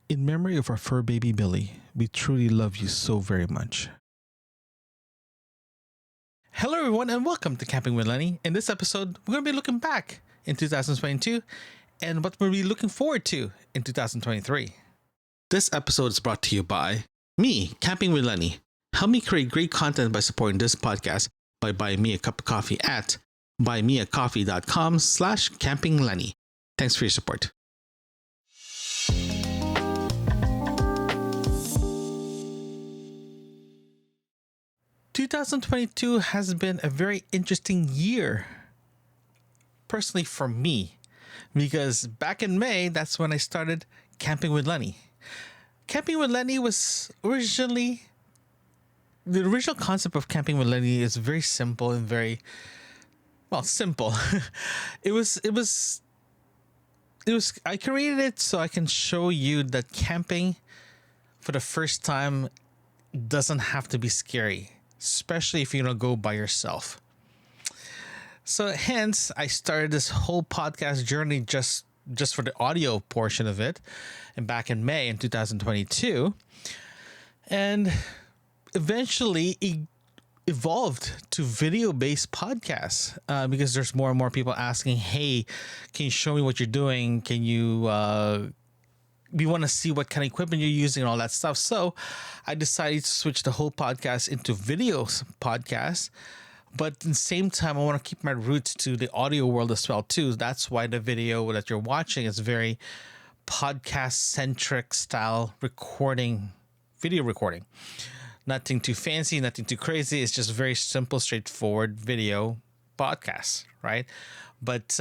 In memory of our fur baby Billy, we truly love you so very much. Hello, everyone, and welcome to Camping with Lenny. In this episode, we're going to be looking back in 2022 and what we'll be looking forward to in 2023. This episode is brought to you by me, Camping with Lenny. Help me create great content by supporting this podcast by buying me a cup of coffee at buymeacoffee.com/campinglenny. Thanks for your support. "2022 has been a very interesting year, personally for me, because back in May, that's when I started Camping with Lenny. Camping with Lenny was originally, the original concept of Camping with Lenny is very simple and very, well, simple. It was, I created it so I can show you that camping for the first time doesn't have to be scary, especially if you don't go by yourself. So hence, I started this whole podcast journey just for the audio portion of it, and back in May in 2022, and eventually it evolved to video-based podcasts because there's more and more people asking, "Hey, can you show me what you're doing? Can you?" We want to see what kind of equipment you're using and all that stuff. So I decided to switch the whole podcast into video podcast. But at the same time, I want to keep my roots to the audio world as well, too. That's why the video that you're watching is very podcast-centric style recording, video recording. Nothing too fancy, nothing too crazy. It's just very simple, straightforward video podcast, right? But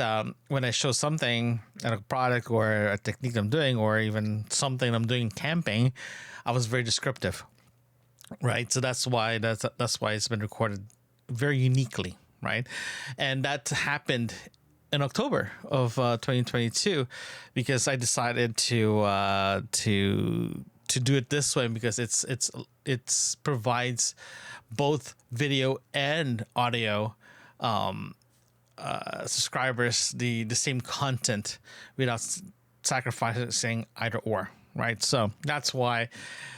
when I show something, a product or a technique I'm doing, or even something I'm doing camping, I was very descriptive, right? So that's why it's been recorded very uniquely, right? And that happened in October of 2022 because I decided to do it this way because it's provides both video and audio subscribers the same content without sacrificing either or, right? So that's why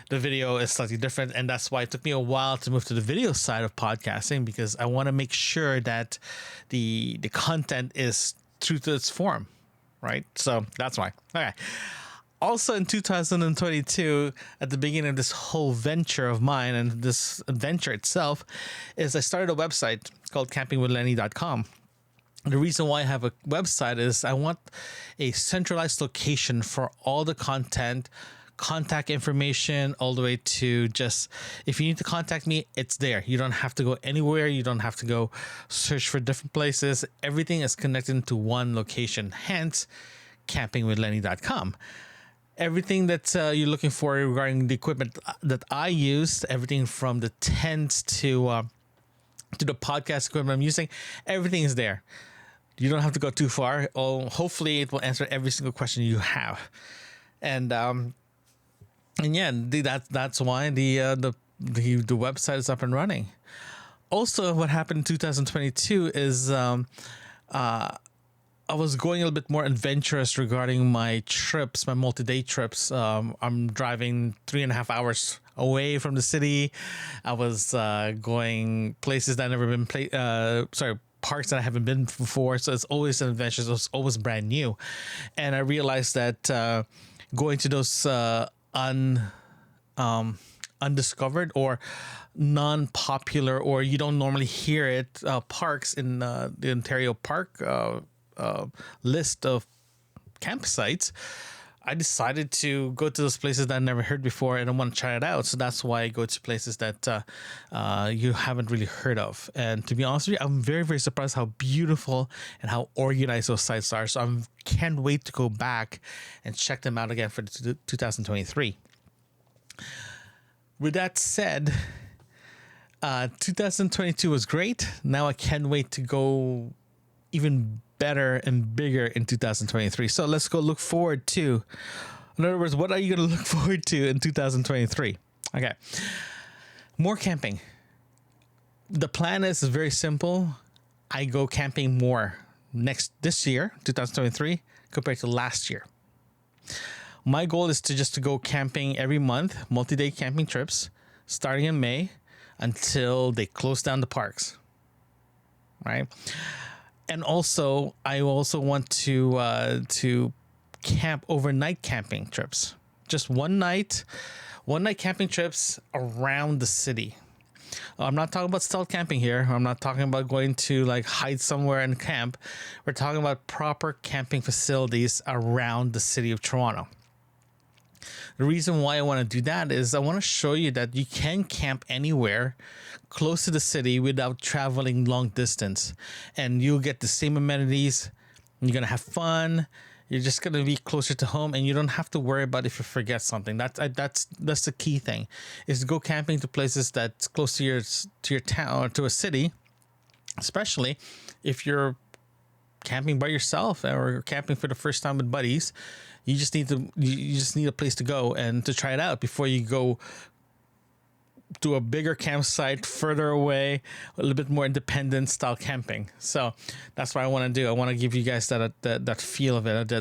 the video is slightly different, and that's why it took me a while to move to the video side of podcasting, because I want to make sure that the content is true to its form, right? So that's why. Okay. Also in 2022, at the beginning of this whole venture of mine and this adventure itself, is I started a website called campingwithlenny.com. The reason why I have a website is I want a centralized location for all the content, contact information, all the way to just, if you need to contact me, it's there. You don't have to go anywhere. You don't have to go search for different places. Everything is connected to one location, hence campingwithlenny.com. Everything that you're looking for regarding the equipment that I use, everything from the tents to the podcast equipment I'm using, everything is there. You don't have to go too far. Oh, hopefully it will answer every single question you have. And yeah, that's why the website is up and running. Also, what happened in 2022 is I was going a little bit more adventurous regarding my trips, my multi-day trips. I'm driving 3.5 hours away from the city. I was going places that I've never been parks that I haven't been before. So it's always an adventure. So it's always brand new. And I realized that going to those undiscovered or non-popular, or you don't normally hear it, parks in the Ontario Park list of campsites, I decided to go to those places that I never heard before and I want to try it out. So that's why I go to places that you haven't really heard of. And to be honest with you, I'm very, very surprised how beautiful and how organized those sites are. So I can't wait to go back and check them out again for 2023. With that said, 2022 was great. Now I can't wait to go even better and bigger in 2023. So let's go look forward to, in other words, what are you going to look forward to in 2023? Okay. More camping. The plan is very simple. I go camping more this year, 2023, compared to last year. My goal is to go camping every month, multi-day camping trips, starting in May until they close down the parks. Right. And also, I also want to camp overnight camping trips. Just one night camping trips around the city. I'm not talking about stealth camping here. I'm not talking about going to like hide somewhere and camp. We're talking about proper camping facilities around the city of Toronto. The reason why I want to do that is I want to show you that you can camp anywhere close to the city without traveling long distance, and you'll get the same amenities. You're going to have fun. You're just going to be closer to home, and you don't have to worry about if you forget something. That's the key thing, is to go camping to places that's close to your town or to a city, especially if you're camping by yourself or camping for the first time with buddies. You just need a place to go and to try it out before you go to a bigger campsite further away, a little bit more independent style camping. So that's what I want to do. I want to give you guys that feel of it, to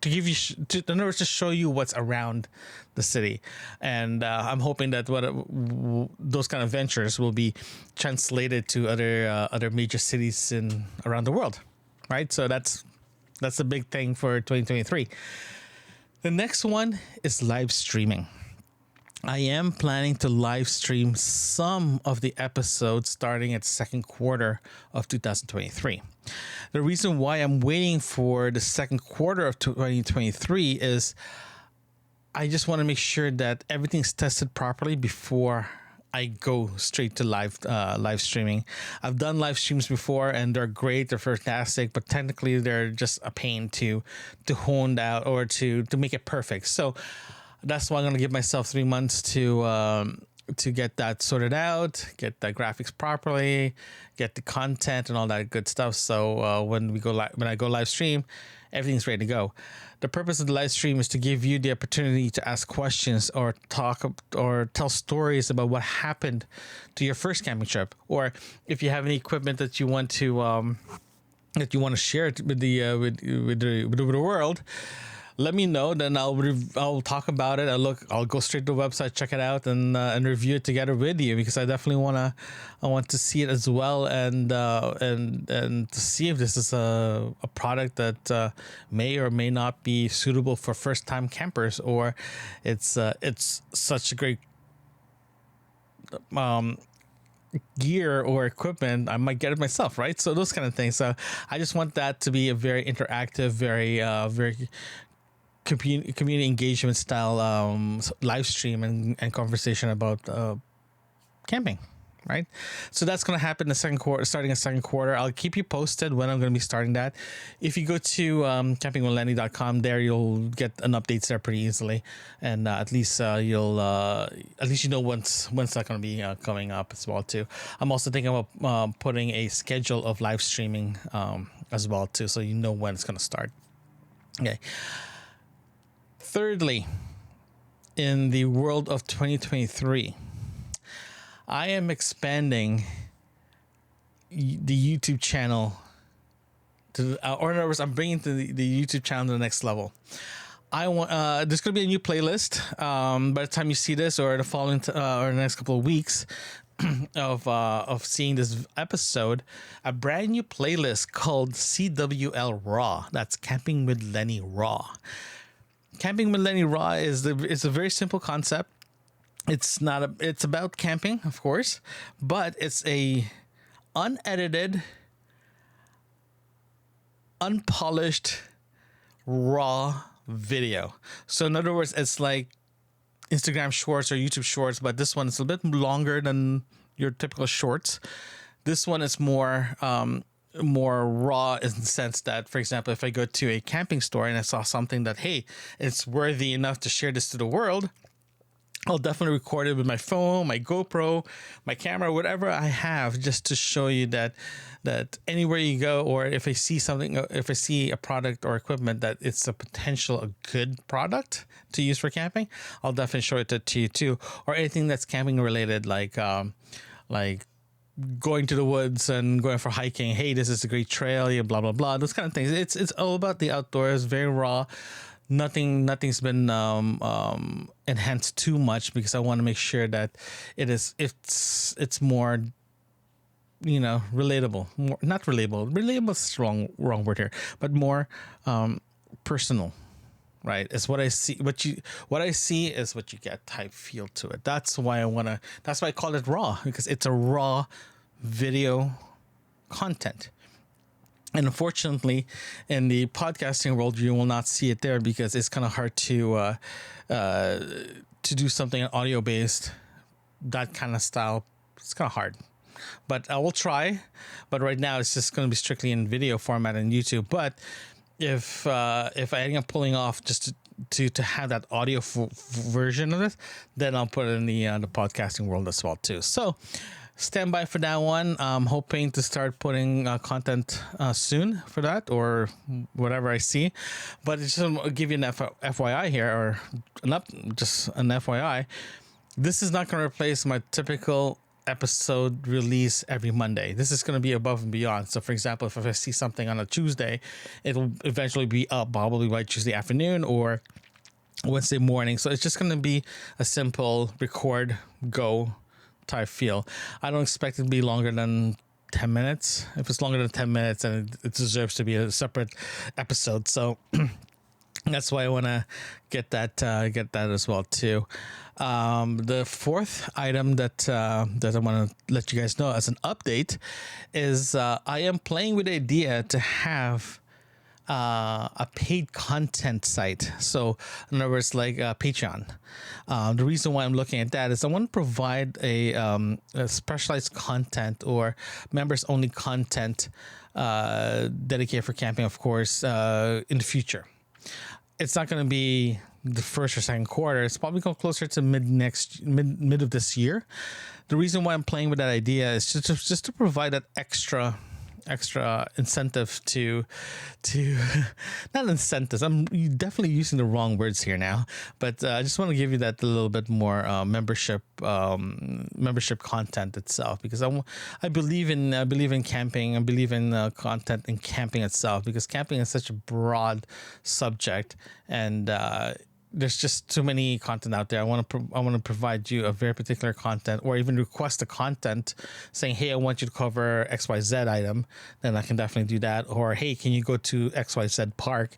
give you, in other words, to show you what's around the city. And I'm hoping that those kind of ventures will be translated to other major cities around the world, right? So that's the big thing for 2023. The next one is live streaming. I am planning to live stream some of the episodes starting at second quarter of 2023. The reason why I'm waiting for the second quarter of 2023 is I just want to make sure that everything's tested properly before I go straight to live streaming. I've done live streams before, and they're great, they're fantastic, but technically they're just a pain to hone out or to make it perfect. So that's why I'm gonna give myself 3 months to get that sorted out, get the graphics properly, get the content and all that good stuff. So when I go live stream, everything's ready to go. The purpose of the live stream is to give you the opportunity to ask questions or talk or tell stories about what happened to your first camping trip, or if you have any equipment that you want to share with the world. Let me know, then I'll talk about it. I'll go straight to the website, check it out, and review it together with you, because I definitely want to see it as well, and to see if this is a product that may or may not be suitable for first time campers, or it's such a great gear or equipment, I might get it myself, right? So those kind of things. So I just want that to be a very interactive, very community engagement style live stream and conversation about camping, right? So that's going to happen in the second quarter, starting in second quarter. I'll keep you posted when I'm going to be starting that. If you go to campingwithlenny.com, there you'll get an updates there pretty easily, and at least you know when's that going to be coming up as well too. I'm also thinking about putting a schedule of live streaming as well too, so you know when it's going to start. Okay. Thirdly, in the world of 2023, I am expanding the YouTube channel or in other words, I'm bringing the YouTube channel to the next level. I want there's going to be a new playlist by the time you see this, or the following or the next couple of weeks of seeing this episode, a brand new playlist called CWL Raw. That's Camping with Lenny Raw. Camping with Lenny Raw is a very simple concept. It's about camping, of course, but it's a unedited, unpolished, raw video. So in other words, it's like Instagram Shorts or YouTube Shorts, but this one is a bit longer than your typical shorts. This one is more raw in the sense that, for example, if I go to a camping store and I saw something that, hey, it's worthy enough to share this to the world, I'll definitely record it with my phone, my GoPro, my camera, whatever I have, just to show you that anywhere you go, or if I see something, if I see a product or equipment that it's a good product to use for camping, I'll definitely show it to you too. Or anything that's camping related, like going to the woods and going for hiking. Hey, this is a great trail. Yeah, blah blah blah. Those kind of things. It's all about the outdoors. Very raw. Nothing's been enhanced too much because I want to make sure that it's more relatable. More, not relatable. Relatable is wrong word here, but more personal. Right, it's what I see. What I see is what you get. Type feel to it. That's why I call it raw, because it's a raw video content. And unfortunately, in the podcasting world, you will not see it there because it's kind of hard to do something audio based, that kind of style. It's kind of hard, but I will try. But right now, it's just going to be strictly in video format on YouTube. But if I end up pulling off just to have that audio version of it, then I'll put it in the podcasting world as well too. So stand by for that one. I'm hoping to start putting content soon for that, or whatever I see. But just to give you an FYI here, or just an FYI, this is not going to replace my typical episode release every Monday. This is going to be above and beyond. So for example, if I see something on a Tuesday, it'll eventually be up probably by Tuesday afternoon or Wednesday morning. So it's just going to be a simple record, go type feel. I don't expect it to be longer than 10 minutes. If it's longer than 10 minutes, then it deserves to be a separate episode. So that's why I want to get that as well too. The fourth item that I want to let you guys know as an update is I am playing with the idea to have a paid content site. So in other words, like Patreon. The reason why I'm looking at that is I want to provide a specialized content or members only content dedicated for camping, of course, in the future. It's not going to be the first or second quarter. It's probably going closer to mid of this year. The reason why I'm playing with that idea is just to provide that extra incentive to not incentives. I'm definitely using the wrong words here now, but I just want to give you that a little bit more membership content itself, because I believe in camping. I believe in content in camping itself, because camping is such a broad subject, and there's just too many content out there. I want to provide you a very particular content, or even request a content saying, hey, I want you to cover XYZ item. Then I can definitely do that. Or, hey, can you go to XYZ park?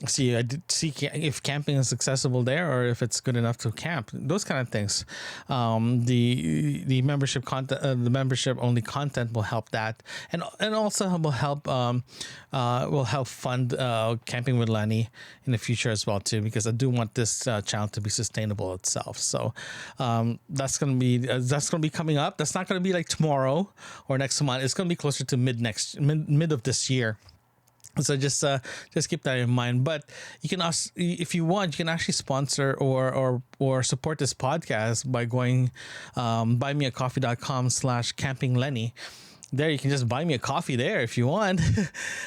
See if camping is accessible there, or if it's good enough to camp. Those kind of things. The membership content, the membership only content will help that, and also will help fund Camping with Lenny in the future as well too, because I do want this channel to be sustainable itself. So that's gonna be coming up. That's not gonna be like tomorrow or next month. It's gonna be closer to mid of this year. So just keep that in mind. But you can also, if you want, you can actually sponsor or support this podcast by going buymeacoffee.com/campinglenny. There, you can just buy me a coffee there if you want.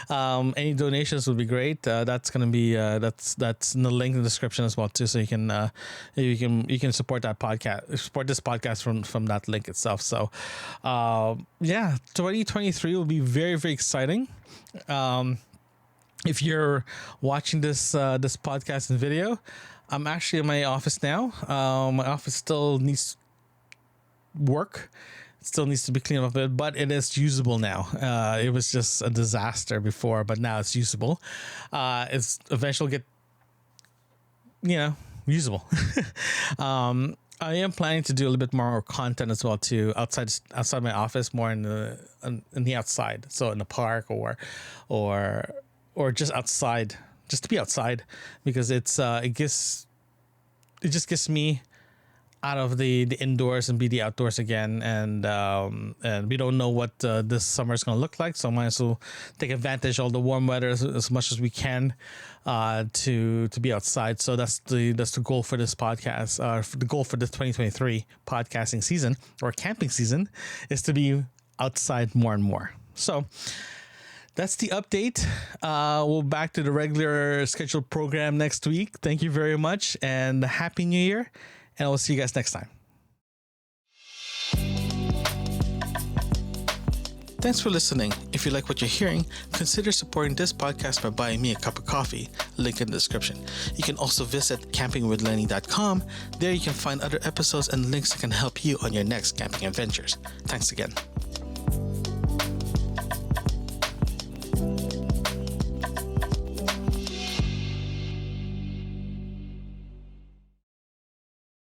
Any donations would be great. That's gonna be that's in the link in the description as well too. So you can support that podcast, support this podcast from that link itself. So 2023 will be very, very exciting. If you're watching this podcast and video, I'm actually in my office now. My office still needs work. It still needs to be cleaned up a bit, but it is usable now. It was just a disaster before, but now it's usable. It's eventually get, usable. I am planning to do a little bit more content as well too, outside my office, more in the outside. So in the park or just outside, just to be outside, because it just gets me out of the indoors and be the outdoors again, and we don't know what this summer is going to look like, so I might as well take advantage of all the warm weather as much as we can to be outside. So that's the goal for this podcast. The goal for the 2023 podcasting season or camping season is to be outside more and more. So that's the update. We'll back to the regular scheduled program next week. Thank you very much, and Happy New Year. And I will see you guys next time. Thanks for listening. If you like what you're hearing, consider supporting this podcast by buying me a cup of coffee. Link in the description. You can also visit campingwithlenny.com. There you can find other episodes and links that can help you on your next camping adventures. Thanks again.